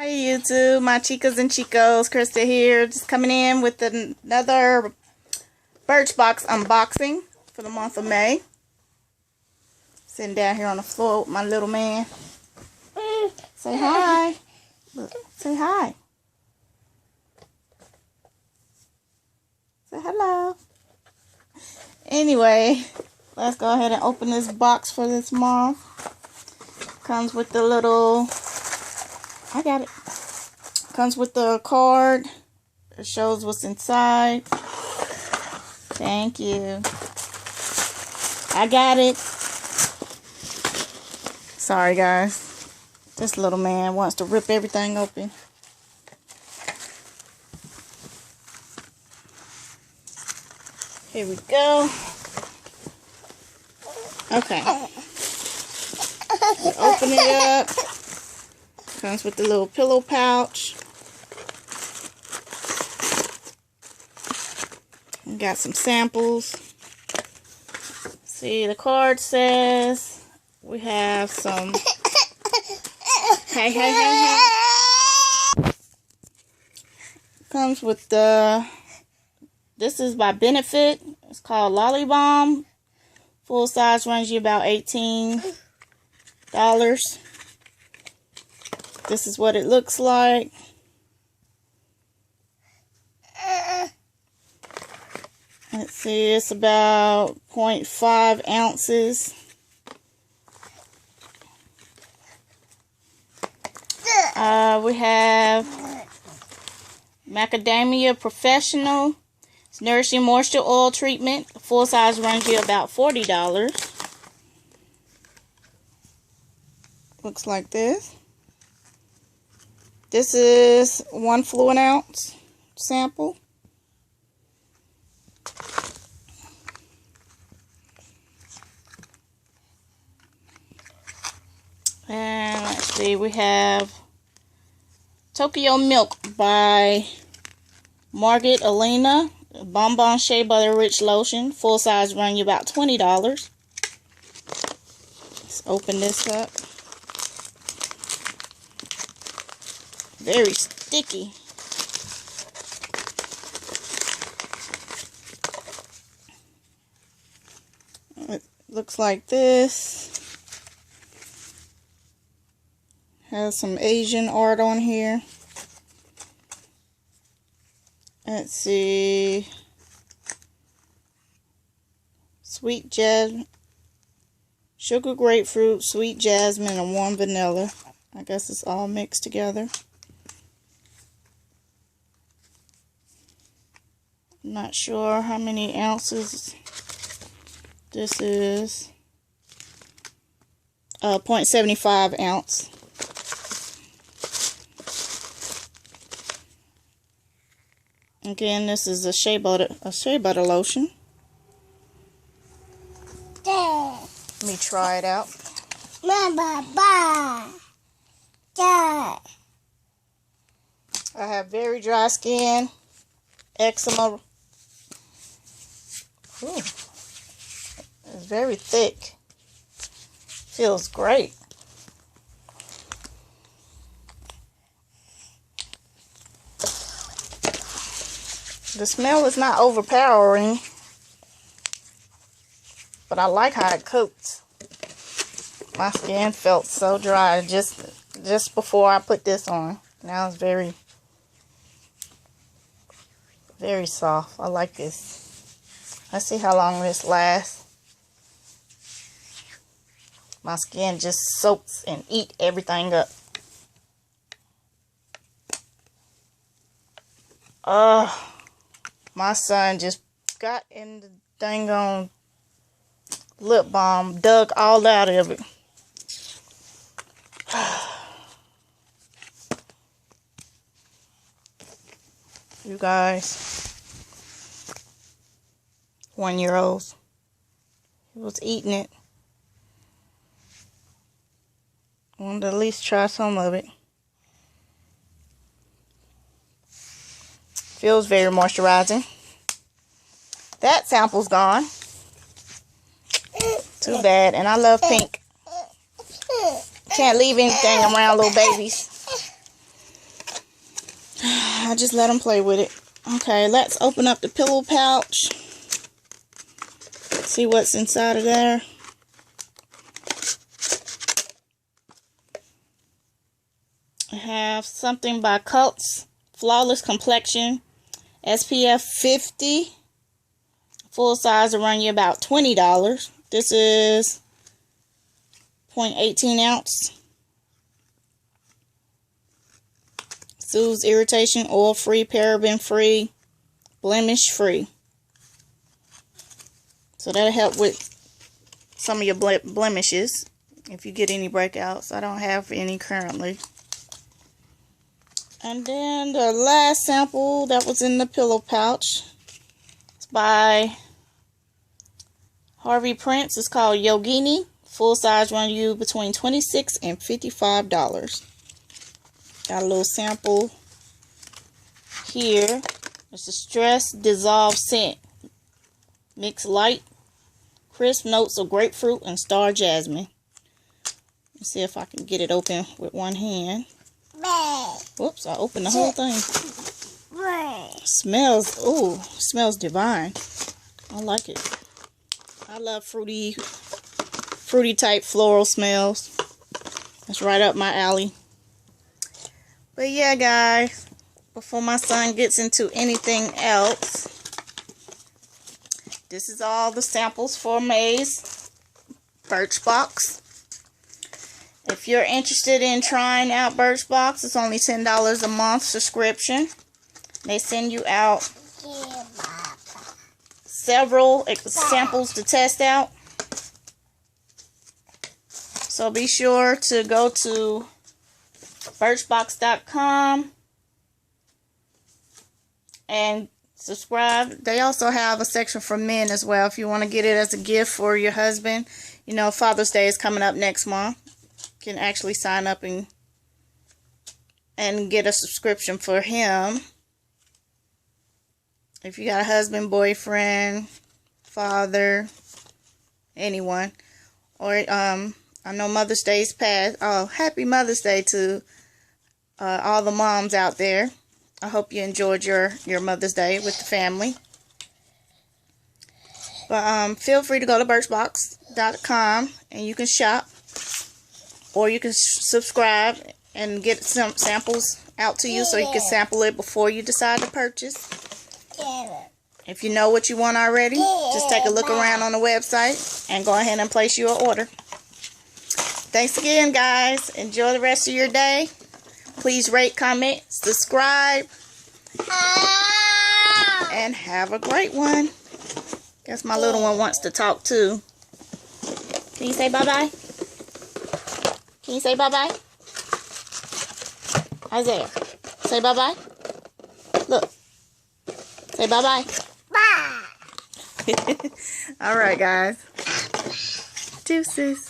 Hi YouTube, my chicas and chicos, Krista here, just coming in with another Birchbox unboxing for the month of May. Sitting down here on the floor with my little man. Say hi. Look, say hi. Say hello. Anyway, let's go ahead and open this box for this month. Comes with the little... I got it. Comes with the card. It shows what's inside. Thank you. I got it. Sorry guys. This little man wants to rip everything open. Here we go. Okay. Open it up. Comes with the little pillow pouch. We got some samples. See, the card says we have some. Hey. Comes with the. This is by Benefit. It's called Lollibalm. Full size runs you about $18. This is what it looks like. Let's see, it's about 0.5 ounces. We have Macadamia Professional. It's Nourishing Moisture Oil Treatment. Full size runs you about $40. Looks like this. This is 1 fluid ounce sample. And let's see, we have TokyoMilk by Margot, Elena. Bonbon Shea Butter Rich Lotion. Full size run you about $20. Let's open this up. Very sticky. It looks like this. Has some Asian art on here. Let's see. Sweet jasmine, sugar grapefruit, sweet jasmine, and warm vanilla. I guess it's all mixed together. I'm not sure how many ounces this is. 0.75 ounce. Again, this is a shea butter lotion. Let me try it out. I have very dry skin, eczema. Ooh, it's very thick. Feels great. The smell is not overpowering, but I like how it coats. My skin felt so dry just before I put this on. Now it's very, very soft. I like this. Let's see how long this lasts. My skin just soaks and eat everything up. My son just got in the dang on lip balm, dug all out of it. You guys, 1-year-olds, he was eating it. I wanted to at least try some of it. Feels very moisturizing. That sample's gone. Too bad. And I love pink. Can't leave anything around little babies. I just let them play with it. Okay, let's open up the pillow pouch. See what's inside of there. I have something by CoTZ, Flawless Complexion, SPF 50. Full size will run you about $20. This is 0.18 ounce. Soothes irritation, oil-free, paraben-free, blemish-free. So that'll help with some of your blemishes if you get any breakouts. I don't have any currently. And then the last sample that was in the pillow pouch is by Harvey Prince. It's called Yogini. Full size run you between $26 and $55. Got a little sample here. It's a Stress Dissolve Scent. Mix light, crisp notes of grapefruit and star jasmine. Let's see if I can get it open with one hand. Whoops, I opened the whole thing. Smells, ooh, smells divine. I like it. I love fruity type floral smells. That's right up my alley. But yeah, guys, before my son gets into anything else, this is all the samples for May's Birchbox. If you're interested in trying out Birchbox, it's only $10 a month subscription. They send you out several samples to test out. So be sure to go to Birchbox.com and subscribe. They also have a section for men as well if you want to get it as a gift for your husband. You know, Father's Day is coming up next month. You can actually sign up and get a subscription for him. If you got a husband, boyfriend, father, anyone. Or I know Mother's Day's passed. Oh, happy Mother's Day to all the moms out there. I hope you enjoyed your Mother's Day with the family. But feel free to go to Birchbox.com and you can shop. Or you can subscribe and get some samples out to you so you can sample it before you decide to purchase. If you know what you want already, just take a look around on the website and go ahead and place your order. Thanks again, guys. Enjoy the rest of your day. Please rate, comment, subscribe, and have a great one. Guess my little one wants to talk too. Can you say bye-bye? Can you say bye-bye? Isaiah, say bye-bye. Look. Say bye-bye. Bye. All right, guys. Deuces.